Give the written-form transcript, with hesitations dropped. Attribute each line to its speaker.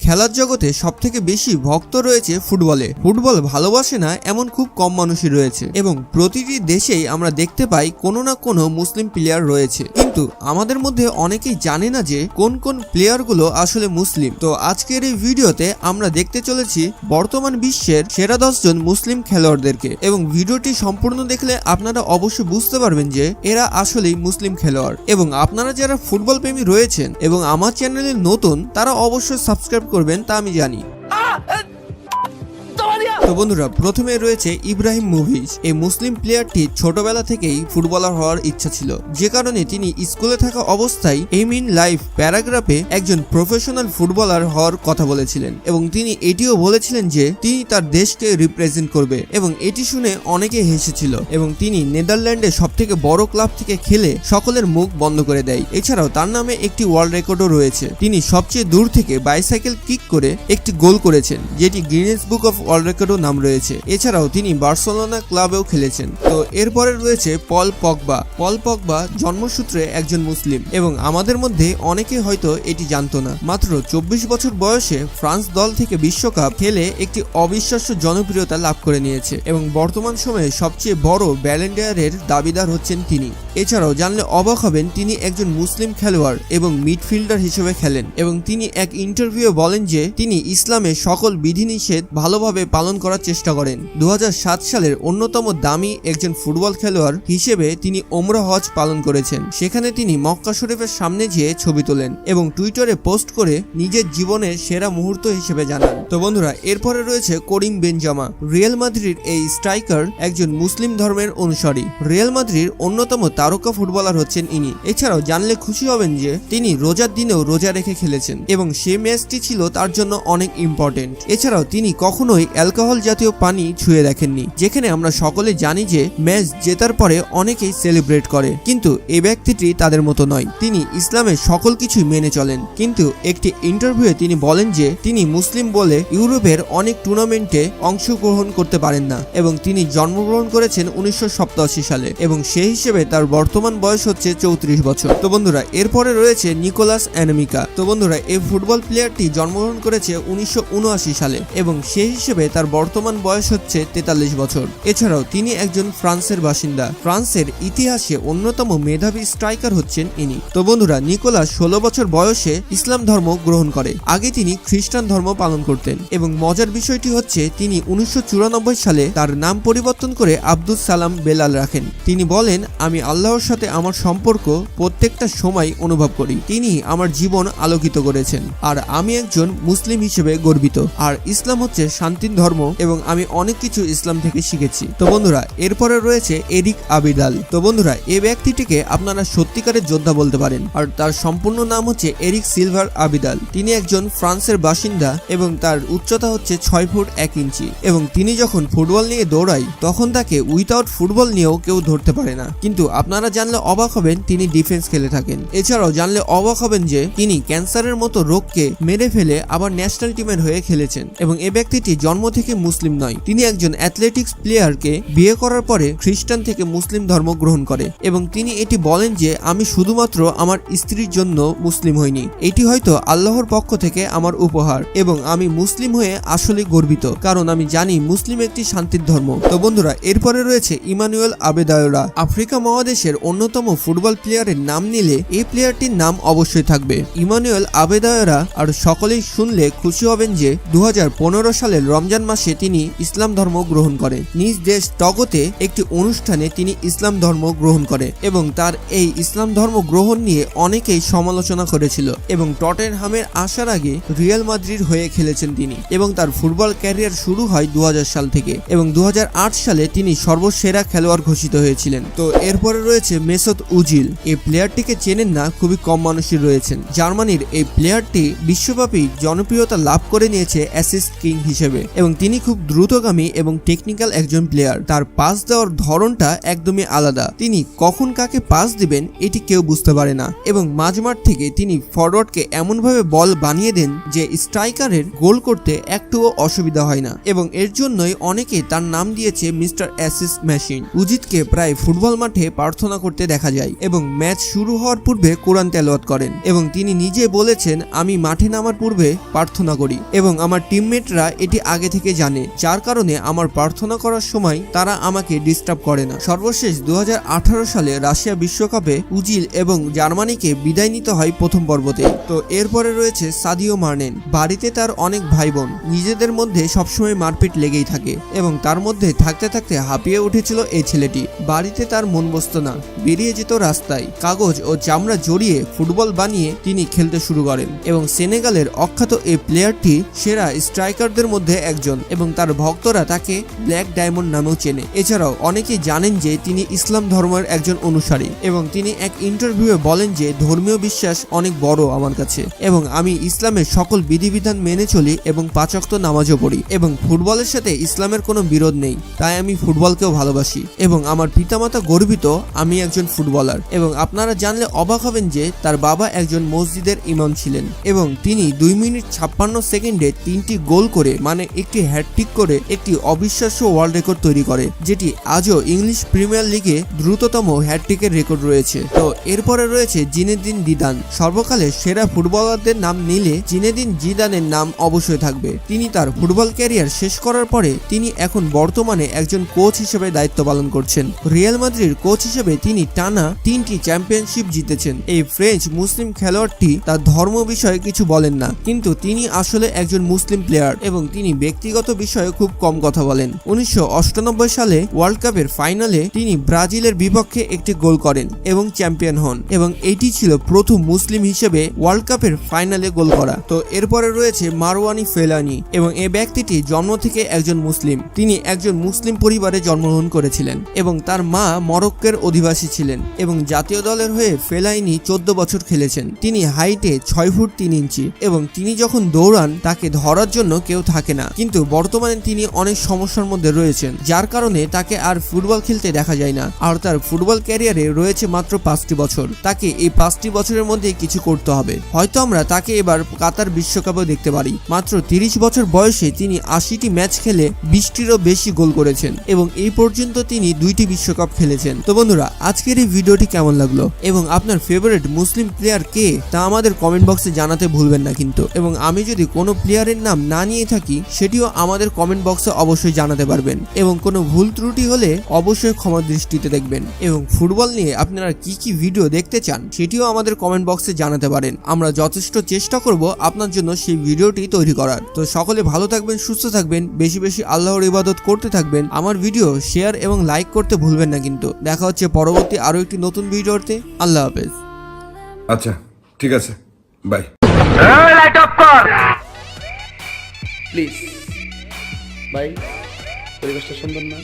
Speaker 1: খেলার জগতে সবথেকে বেশি ভক্ত রয়েছে ফুটবলে। ফুটবল ভালোবাসে না এমন খুব কম মানুষই রয়েছে এবং প্রতিটি দেশেই আমরা দেখতে পাই কোনো না কোনো মুসলিম প্লেয়ার রয়েছে, কিন্তু আমাদের মধ্যে অনেকেই জানে না যে কোন কোন প্লেয়ারগুলো আসলে মুসলিম। তো আজকের এই ভিডিওতে আমরা দেখতে চলেছি বর্তমান বিশ্বের সেরা 10 জন মুসলিম খেলোয়াড়দেরকে, এবং ভিডিওটি সম্পূর্ণ দেখলে আপনারা অবশ্যই বুঝতে পারবেন যে এরা আসলেই মুসলিম খেলোয়াড়। এবং আপনারা যারা ফুটবল প্রেমী রয়েছেন এবং আমার চ্যানেলে নতুন, তারা অবশ্যই সাবস্ক্রাইব করবেন তা আমি জানি। তো বন্ধুরা, প্রথমে রয়েছে ইব্রাহিম মুভিজ। এই মুসলিম প্লেয়ারটি ছোটবেলা থেকেই ফুটবলার হওয়ার ইচ্ছা ছিল, যে কারণে তিনি স্কুলে থাকা অবস্থায় এম ইন লাইফ প্যারাগ্রাফে একজন প্রফেশনাল ফুটবলার হওয়ার কথা বলেছিলেন, এবং তিনি এটিও বলেছিলেন যে তিনি তার দেশকে রিপ্রেজেন্ট করবে, এবং এটি শুনে অনেকে হেসেছিল। এবং তিনি নেদারল্যান্ডে সবথেকে বড় ক্লাব থেকে খেলে সকলের মুখ বন্ধ করে দেয়। এছাড়াও তার নামে একটি ওয়ার্ল্ড রেকর্ডও রয়েছে। তিনি সবচেয়ে দূর থেকে বাইসাইকেল কিক করে একটি গোল করেছেন, যেটি Guinness book of world record নাম রয়েছে। এছাড়াও তিনি বার্সেলোনা ক্লাবেও খেলেছেন। তো এরপরে রয়েছে পল পগবা। পল পগবা জন্মসূত্রে একজন মুসলিম, এবং আমাদের মধ্যে অনেকে হয়তো এটি জানতো না। মাত্র 24 বছর বয়সে ফ্রান্স দল থেকে বিশ্বকাপ খেলে একটি অবিশ্বাস্য জনপ্রিয়তা লাভ করে নিয়েছে, এবং বর্তমান সময়ে সবচেয়ে বড় ব্যালন ড'অরের দাবিদার হচ্ছেন তিনি। এছাড়াও জানলে অবাক হবেন, তিনি একজন মুসলিম খেলোয়াড় এবং মিডফিল্ডার হিসেবে খেলেন, এবং তিনি এক ইন্টারভিউ বলেন যে তিনি ইসলামের সকল বিধিনিষেধ ভালোভাবে পালন করার চেষ্টা করেন। 2007 সালের অন্যতম দামি একজন ফুটবল খেলোয়াড় হিসেবে তিনি ওমরা হজ পালন করেছেন। সেখানে তিনি মক্কা শরীফের সামনে যেয়ে ছবি তোলেন এবং টুইটারে পোস্ট করে নিজের জীবনের সেরা মুহূর্ত হিসেবে জানান। তো বন্ধুরা, এরপরে রয়েছে করিম বেনজামা। রিয়াল মাদ্রিদ এই স্ট্রাইকার একজন মুসলিম ধর্মের অনুসারী। রিয়াল মাদ্রিদ অন্যতম তারকা ফুটবলার হচ্ছেন ইনি। এছাড়াও জানলে খুশি হবেন যে তিনি রোজার দিনেও রোজা রেখে খেলেছেন, এবং সেই ম্যাচটি ছিল তার জন্য অনেক ইম্পর্টেন্ট। এছাড়াও তিনি কখনোই অ্যালকোহল জাতীয় পানি ছুঁয়ে দেখেননি, যেখানে আমরা সকলে জানি যে ম্যাচ জেতার পরে অনেকেই সেলিব্রেট করে, কিন্তু এই ব্যক্তিটি তাদের মতো নয়। তিনি ইসলামের সকল কিছুই মেনে চলেন, কিন্তু একটি ইন্টারভিউয়ে তিনি বলেন যে তিনি মুসলিম বলে ইউরোপের অনেক টুর্নামেন্টে অংশগ্রহণ করতে পারেন না, এবং তিনি জন্মগ্রহণ করেছেন 1987 সালে, এবং সেই হিসেবে তার বর্তমান বয়স হচ্ছে 34 বছর। তো বন্ধুরা, এরপরে রয়েছে নিকোলাস অ্যানেমিকা। তো বন্ধুরা, এই ফুটবল প্লেয়ারটি জন্মগ্রহণ করেছে 1979 সালে, এবং সেই হিসেবে তার বর্তমান বয়স হচ্ছে 43 বছর। এছাড়াও তিনি একজন ফ্রান্সের বাসিন্দা। ফ্রান্সের ইতিহাসে অন্যতম মেধাবী স্ট্রাইকার হচ্ছেন ইনি। তো বন্ধুরা, নিকোলাস 16 বছর বয়সে ইসলাম ধর্ম গ্রহণ করে। আগে তিনি খ্রিস্টান ধর্ম পালন করতেন, এবং মজার বিষয়টি হচ্ছে তিনি 1994 সালে তার নাম পরিবর্তন করে আব্দুল সালাম বেলাল রাখেন। তিনি বলেন, আমি আল্লাহর সাথে আমার সম্পর্ক প্রত্যেকটা সময় অনুভব করি। তিনি আমার জীবন আলোকিত করেছেন, আর আমি একজন মুসলিম হিসেবে গর্বিত। আর ইসলাম হচ্ছে শান্তির ধর্ম, এবং আমি অনেক কিছু ইসলাম থেকে শিখেছি। তো বন্ধুরা, এরপরে রয়েছে এরিক আবিদাল। তো বন্ধুরা, এই ব্যক্তিটিকে আপনারা সত্যিকারের যোদ্ধা বলতে পারেন, আর তার সম্পূর্ণ নাম হচ্ছে এরিক সিলভার আবিদাল। তিনি একজন ফ্রান্সের বাসিন্দা, এবং তার উচ্চতা হচ্ছে 6 ফুট 1 ইঞ্চি, এবং তিনি যখন ফুটবল নিয়ে দৌড়ায় তখন তাকে উইথাউট ফুটবল নিয়েও কেউ ধরতে পারে না। কিন্তু আপনারা জানলে অবাক হবেন, তিনি ডিফেন্স খেলে থাকেন। এছাড়াও জানলে অবাক হবেন যে তিনি ক্যান্সারের মতো রোগকে মেরে ফেলে আবার ন্যাশনাল টিমের হয়ে খেলেছেন, এবং এই ব্যক্তিটি জন্ম থেকে মুসলিম নয়। তিনি একজন অ্যাথলেটিক্স প্লেয়ারকে বিয়ে করার পরে খ্রিস্টান থেকে মুসলিম ধর্ম গ্রহণ করে, এবং তিনি এটি বলেন যে আমি শুধুমাত্র আমার স্ত্রীর জন্য মুসলিম হইনি, এটি হয়তো আল্লাহর পক্ষ থেকে আমার উপহার, এবং আমি মুসলিম হয়ে আসলে গর্বিত, কারণ আমি জানি মুসলিম একটি শান্তির ধর্ম। তো বন্ধুরা, এরপরে রয়েছে ইমানুয়েল আবেদায়োরা। আফ্রিকা মহাদেশের অন্যতম ফুটবল প্লেয়ারের নাম নিলে এই প্লেয়ারটির নাম অবশ্যই থাকবে, ইমানুয়েল আবেদায়োরা। আর সকলেই শুনলে খুশি হবেন যে 2015 সালের রমজান মাসে তিনি ইসলাম ধর্ম গ্রহণ করেন। নিজ দেশ টগোতে একটি অনুষ্ঠানে তিনি ইসলাম ধর্ম গ্রহণ করে, এবং তার এই ইসলাম ধর্ম গ্রহণ নিয়ে অনেকেই সমালোচনা করেছিল, এবং টটেনহামের আসার আগে রিয়াল মাদ্রিদ হয়ে খেলেছেন তিনি, এবং তার ফুটবল ক্যারিয়ার শুরু হয় 2000 সাল থেকে, এবং 2008 সালে তিনি সর্বসেরা খেলোয়াড় ঘোষিত হয়েছিলেন। তো এরপরে রয়েছে মেসুত ওজিল। এই প্লেয়ারটিকে চেনেন না খুবই কম মানুষই রয়েছেন। জার্মানির এই প্লেয়ারটি বিশ্বব্যাপী জনপ্রিয়তা লাভ করে নিয়েছে অ্যাসিস্ট কিং হিসেবে, এবং তিনি খুব দ্রুতগামী এবং টেকনিক্যাল একজন প্লেয়ার। তার পাস দেওয়ার ধরনটা একদমই আলাদা। তিনি কখন কাকে পাস দিবেন এটি কেউ বুঝতে পারে না এবং মাঝমাঠ থেকে তিনি ফরওয়ার্ডকে এমনভাবে বল বানিয়ে দেন যে স্ট্রাইকারের গোল করতে একটুও অসুবিধা হয় না এবং এর জন্যই অনেকে তার নাম দিয়েছে মিস্টার অ্যাসিস্ট মেশিন। উজিতকে প্রায় ফুটবল মাঠে প্রার্থনা করতে দেখা যায় এবং ম্যাচ শুরু হওয়ার পূর্বে কোরআন তেলাওয়াত করেন এবং তিনি নিজে বলেছেন, আমি মাঠে নামার পূর্বে প্রার্থনা করি এবং আমার টিমমেটরা এটি আগে থেকে জানে, যার কারণে আমার প্রার্থনা করার সময় তারা আমাকে ডিস্টার্ব করে না। সর্বশেষ 2018 সালে রাশিয়া বিশ্বকাপে উজিল এবং জার্মানিকে বিদায় নিতে হয় প্রথম পর্বতে। তো এরপরে রয়েছে সাদিও মানেন। বাড়িতে তার অনেক ভাই বোন, নিজেদের মধ্যে সবসময় মারপিট লেগেই থাকে এবং তার মধ্যে থাকতে থাকতে হাঁপিয়ে উঠেছিল এই ছেলেটি। বাড়িতে তার মন বসত না, বেরিয়ে যেত রাস্তায়, কাগজ ও চামড়া জড়িয়ে ফুটবল বানিয়ে তিনি খেলতে শুরু করেন এবং সেনেগালের অখ্যাত এই প্লেয়ারটি সেরা স্ট্রাইকারদের মধ্যে একজন এবং তার ভক্তরা তাকে ব্ল্যাক ডায়মন্ড নামেও চেনে। এছাড়াও অনেকেই জানেন যে তিনি ইসলাম ধর্মের একজন অনুসারী এবং তিনি এক ইন্টারভিউয়ে বলেন যে ধর্মীয় বিশ্বাস অনেক বড় আমার কাছে এবং আমি ইসলামের সকল বিধিবিধান মেনে চলি এবং 5 ওয়াক্ত নামাজও পড়ি এবং ফুটবলের সাথে ইসলামের কোনো বিরোধ নেই, তাই আমি ফুটবলকেও ভালোবাসি এবং আমার পিতামাতা গর্বিত আমি একজন ফুটবলার। এবং আপনারা জানলে অবাক হবেন যে তার বাবা একজন মসজিদের ইমাম ছিলেন এবং তিনি 2 মিনিট 56 সেকেন্ডে 3টি গোল করে মানে একটি হ্যাটট্রিক করে একটি অবিশ্বাস্য ওয়ার্ল্ড রেকর্ড তৈরি করে, যেটি আজও ইংলিশ প্রিমিয়ার লিগে দ্রুততম হ্যাটট্রিকের রেকর্ড রয়েছে। তো এরপরে রয়েছে জিনেদিন জিদান। সর্বকালের সেরা ফুটবলারদের নাম নিলে জিনেদিন জিদানের নাম অবশ্যই থাকবে। তিনি তার ফুটবল ক্যারিয়ার শেষ করার পরে তিনি এখন বর্তমানে একজন কোচ হিসেবে দায়িত্ব পালন করছেন। রিয়াল মাদ্রিদের কোচ হিসেবে তিনি টানা 3টি চ্যাম্পিয়নশিপ জিতেছেন। এই ফ্রেঞ্চ মুসলিম খেলোয়াড়টি তার ধর্ম বিষয়ে কিছু বলেন না, কিন্তু তিনি আসলে একজন মুসলিম প্লেয়ার এবং তিনি ব্যক্তিগত বিষয়ে খুব কম কথা বলেন। 1998 সালে ওয়ার্ল্ড কাপের ফাইনালে তিনি ব্রাজিলের বিপক্ষে একটি গোল করেন এবং চ্যাম্পিয়ন হন এবং এটি ছিল প্রথম মুসলিম হিসেবে ওয়ার্ল্ড কাপের ফাইনালে গোল করা। তো এরপরে রয়েছে মারওয়ানি ফেলানি এবং এই ব্যক্তিটি জন্ম থেকে একজন মুসলিম। তিনি একজন মুসলিম পরিবারে জন্মগ্রহণ করেছিলেন এবং তার মা মরক্কোর অধিবাসী ছিলেন এবং জাতীয় দলের হয়ে ফেলাইনি 14 বছর খেলেছেন। তিনি হাইটে 6 ফুট 3 ইঞ্চি এবং তিনি যখন দৌড়ান তাকে ধরার জন্য কেউ থাকে না, কিন্তু বর্তমানে তিনি অনেক সমস্যার মধ্যে রয়েছেন, যার কারণে তাকে আর ফুটবল খেলতে দেখা যায় না। আর তার ফুটবল ক্যারিয়ারে রয়েছে মাত্র 5টি বছর। তাকে এই 5টি বছরের মধ্যে কিছু করতে হবে। হয়তো আমরা তাকে এবার কাতার বিশ্বকাপেও দেখতে পারি। মাত্র 30 বছর বয়সে তিনি 80টি ম্যাচ খেলে 20টিরও বেশি গোল করেছেন এবং এই পর্যন্ত তিনি 2টি বিশ্বকাপ খেলেছেন। তো বন্ধুরা, আজকের এই ভিডিওটি কেমন লাগলো এবং আপনার ফেভারিট মুসলিম প্লেয়ার কে তা আমাদের কমেন্ট বক্সে জানাতে ভুলবেন না কিন্তু। এবং আমি যদি কোনো প্লেয়ারের নাম না নিয়ে থাকি সেটিও আমাদের কমেন্ট বক্সে অবশ্যই জানাতে পারবেন এবং কোনো ভুল ত্রুটি হলে অবশ্যই ক্ষমা দৃষ্টিতে দেখবেন। এবং ফুটবল নিয়ে আপনারা কি কি ভিডিও দেখতে চান সেটিও আমাদের কমেন্ট বক্সে জানাতে পারেন। আমরা যথেষ্ট চেষ্টা করব আপনার জন্য সেই ভিডিওটি তৈরি করার। তো সকলে ভালো থাকবেন, সুস্থ থাকবেন, বেশি বেশি আল্লাহর ইবাদত করতে থাকবেন। আমার ভিডিও শেয়ার এবং লাইক করতে ভুলবেন না কিন্তু। দেখা হচ্ছে পরবর্তী আরো একটি নতুন ভিডিওতে। আল্লাহ হাফেজ।
Speaker 2: আচ্ছা, ঠিক আছে, বাই।
Speaker 3: লাইট অফ কর
Speaker 4: প্লিজ ভাই, পরিবেশটা সুন্দর না?